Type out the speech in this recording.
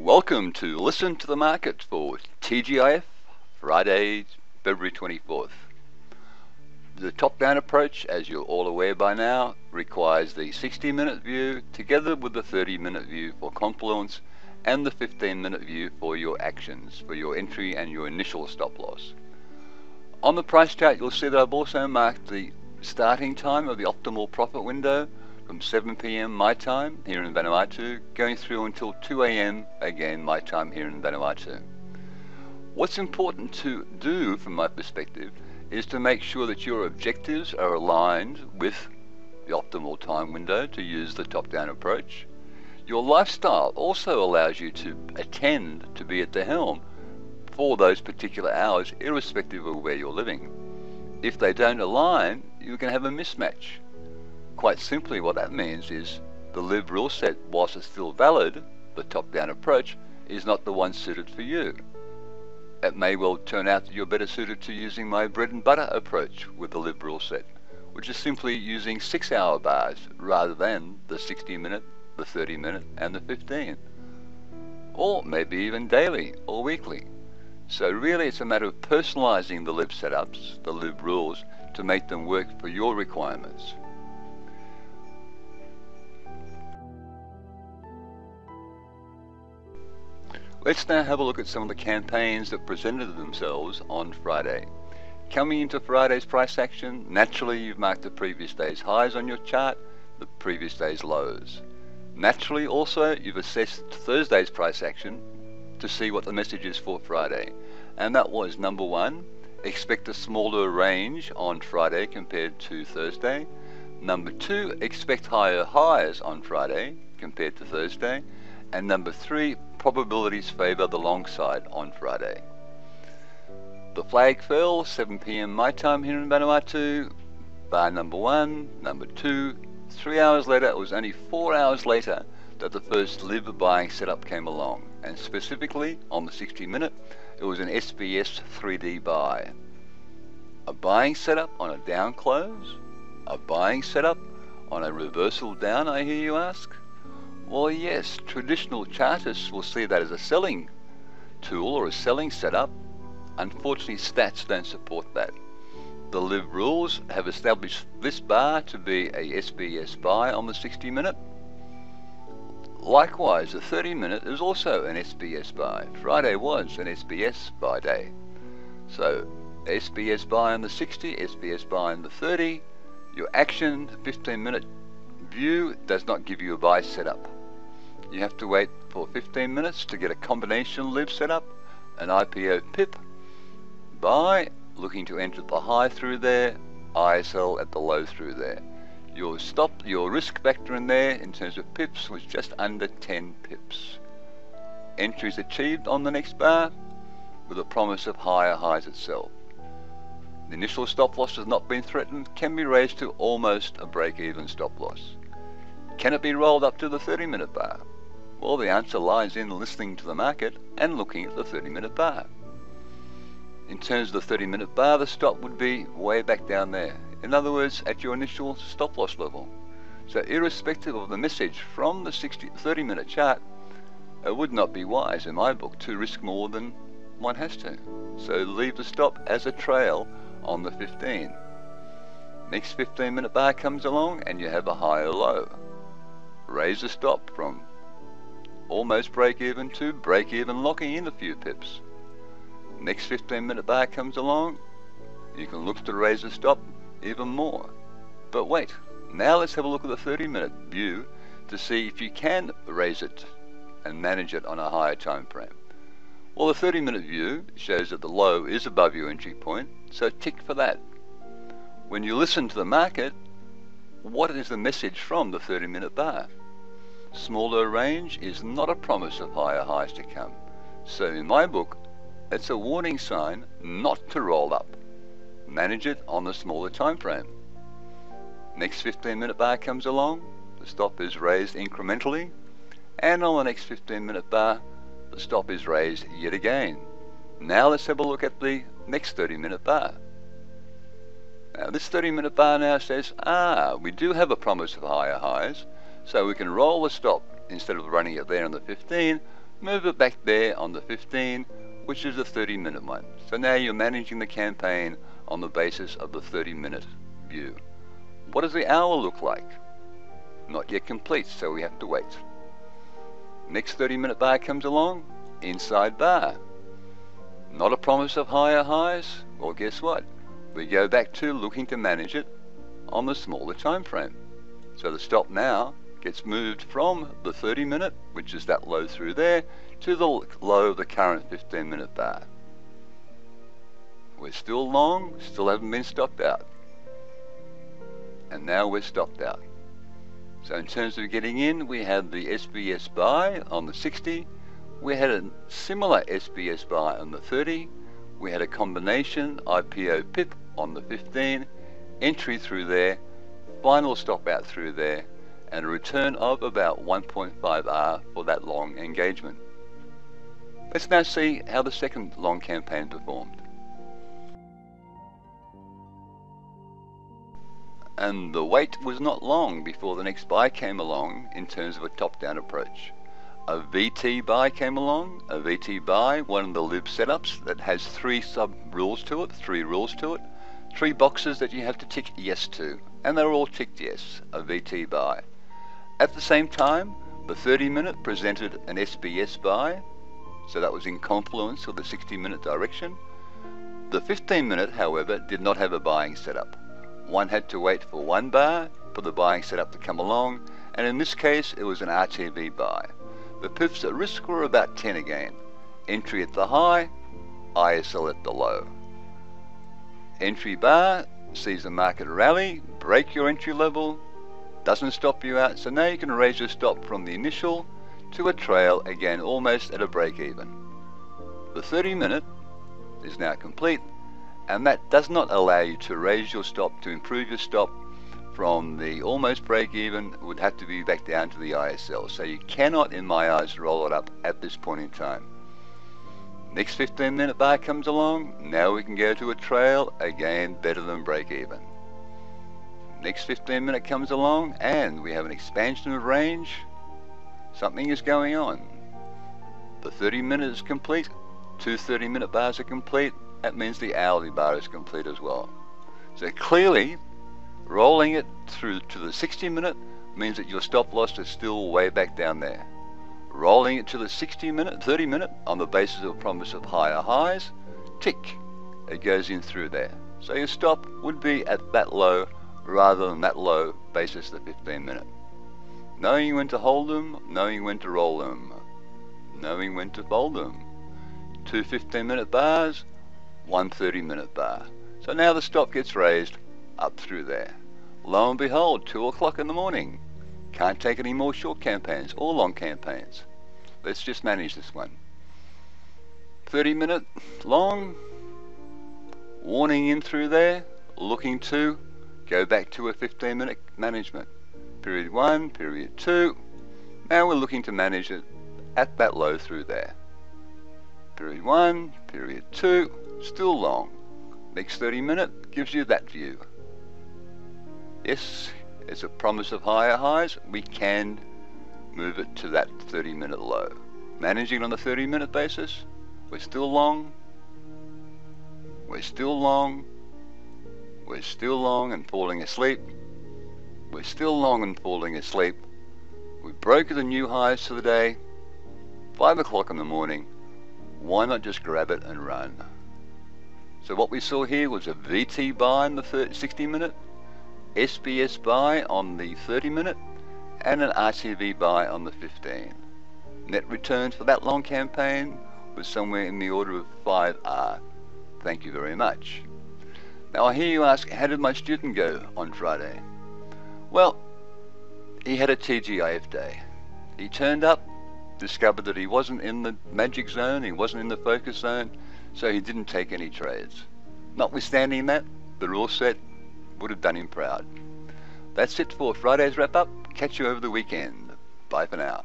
Welcome to Listen to the Market for TGIF, Friday, February 24th. The top-down approach, as you're all aware by now, requires the 60-minute view together with the 30-minute view for confluence and the 15-minute view for your actions, for your entry and your initial stop loss. On the price chart, you'll see that I've also marked the starting time of the optimal profit window from 7 p.m. my time here in Vanuatu, going through until 2 a.m. again my time here in Vanuatu. What's important to do from my perspective is to make sure that your objectives are aligned with the optimal time window to use the top-down approach. Your lifestyle also allows you to attend to be at the helm for those particular hours, irrespective of where you're living. If they don't align, you can have a mismatch. Quite simply, what that means is the L.I.V.E rule set, whilst it's still valid, the top-down approach is not the one suited for you. It may well turn out that you're better suited to using my bread and butter approach with the L.I.V.E rule set, which is simply using 6-hour bars rather than the 60-minute, the 30-minute and the 15. Or maybe even daily or weekly. So really it's a matter of personalizing the L.I.V.E setups, the L.I.V.E rules, to make them work for your requirements. Let's now have a look at some of the campaigns that presented themselves on Friday. Coming into Friday's price action, naturally you've marked the previous day's highs on your chart, the previous day's lows. Naturally also you've assessed Thursday's price action to see what the message is for Friday. And that was number one, expect a smaller range on Friday compared to Thursday. Number two, expect higher highs on Friday compared to Thursday. And number three, probabilities favour the long side on Friday. The flag fell 7 p.m. my time here in Vanuatu, bar number one, number two. 3 hours later, it was only 4 hours later that the first L.I.V.E buying setup came along, and specifically on the 60-minute, it was an SBS3D buy. A buying setup on a down close? A buying setup on a reversal down, I hear you ask? Well, yes, traditional chartists will see that as a selling tool or a selling setup. Unfortunately, stats don't support that. The L.I.V.E rules have established this bar to be a SBS buy on the 60-minute. Likewise, the 30-minute is also an SBS buy. Friday was an SBS buy day. So, SBS buy on the 60, SBS buy on the 30. Your action, 15-minute view, does not give you a buy setup. You have to wait for 15 minutes to get a combination L.I.V.E setup, an IPO pip, buy, looking to enter the high through there, ISL at the low through there. Your risk factor in there in terms of pips was just under 10 pips. Entries achieved on the next bar with a promise of higher highs itself. The initial stop loss has not been threatened, can be raised to almost a break-even stop loss. Can it be rolled up to the 30-minute bar? Well, the answer lies in listening to the market and looking at the 30-minute bar. In terms of the 30-minute bar, the stop would be way back down there. In other words, at your initial stop loss level. So irrespective of the message from the 30-minute chart, it would not be wise in my book to risk more than one has to. So leave the stop as a trail on the 15. Next 15-minute bar comes along and you have a higher low. Raise the stop from almost break-even to break-even, locking in a few pips. Next 15-minute bar comes along, you can look to raise the stop even more. But wait, now let's have a look at the 30-minute view to see if you can raise it and manage it on a higher time frame. Well, the 30-minute view shows that the low is above your entry point, so tick for that. When you listen to the market, what is the message from the 30-minute bar? Smaller range is not a promise of higher highs to come. So in my book, it's a warning sign not to roll up. Manage it on the smaller time frame. Next 15-minute bar comes along, the stop is raised incrementally, and on the next 15-minute bar, the stop is raised yet again. Now let's have a look at the next 30-minute bar. Now this 30-minute bar now says, we do have a promise of higher highs, so we can roll the stop instead of running it there on the 15, move it back there on the 15, which is a 30-minute one. So now you're managing the campaign on the basis of the 30-minute view. What does the hour look like? Not yet complete, so we have to wait. Next 30-minute bar comes along, inside bar. Not a promise of higher highs? Well, guess what? We go back to looking to manage it on the smaller time frame. So the stop now gets moved from the 30-minute, which is that low through there, to the low of the current 15-minute bar. We're still long, still haven't been stopped out. And now we're stopped out. So in terms of getting in, we had the SBS buy on the 60, we had a similar SBS buy on the 30, we had a combination IPO pip on the 15, entry through there, final stop out through there, and a return of about 1.5R for that long engagement. Let's now see how the second long campaign performed. And the wait was not long before the next buy came along in terms of a top-down approach. A VT buy came along, a VT buy, one of the L.I.V.E setups that has three rules to it, three boxes that you have to tick yes to, and they're all ticked yes, a VT buy. At the same time, the 30-minute presented an SBS buy, so that was in confluence with the 60-minute direction. The 15-minute, however, did not have a buying setup. One had to wait for one bar for the buying setup to come along, and in this case it was an RTV buy. The pips at risk were about 10 again. Entry at the high, ISL at the low. Entry bar sees the market rally, break your entry level, doesn't stop you out, so now you can raise your stop from the initial to a trail, again almost at a break even. The 30-minute is now complete, and that does not allow you to raise your stop, to improve your stop from the almost break even. It would have to be back down to the ISL, so you cannot, in my eyes, roll it up at this point in time. Next 15-minute bar comes along, now we can go to a trail, again better than break even. Next 15-minute comes along and we have an expansion of range. Something is going on. The 30-minute is complete, two 30-minute bars are complete. That means the hourly bar is complete as well. So clearly, rolling it through to the 60-minute means that your stop loss is still way back down there. Rolling it to the 30-minute on the basis of a promise of higher highs, tick, it goes in through there. So your stop would be at that low rather than that low basis the 15-minute. Knowing when to hold them, knowing when to roll them, knowing when to fold them. Two 15-minute bars, one 30-minute bar. So now the stop gets raised up through there. Lo and behold, 2 o'clock in the morning. Can't take any more short campaigns or long campaigns. Let's just manage this one. 30-minute long, warning in through there, looking to go back to a 15-minute management. Period 1, period 2. Now we're looking to manage it at that low through there. Period 1, period 2, still long. Next 30-minute gives you that view. Yes, it's a promise of higher highs. We can move it to that 30-minute low. Managing on the 30-minute basis, we're still long. We're still long. We're still long and falling asleep. We're still long and falling asleep. We broke the new highs for the day. 5 o'clock in the morning. Why not just grab it and run? So what we saw here was a VT buy on the 60-minute, SBS buy on the 30-minute, and an RTV buy on the 15. Net returns for that long campaign was somewhere in the order of 5R. Thank you very much. Now I hear you ask, how did my student go on Friday? Well, he had a TGIF day. He turned up, discovered that he wasn't in the magic zone, he wasn't in the focus zone, so he didn't take any trades. Notwithstanding that, the rule set would have done him proud. That's it for Friday's wrap up. Catch you over the weekend. Bye for now.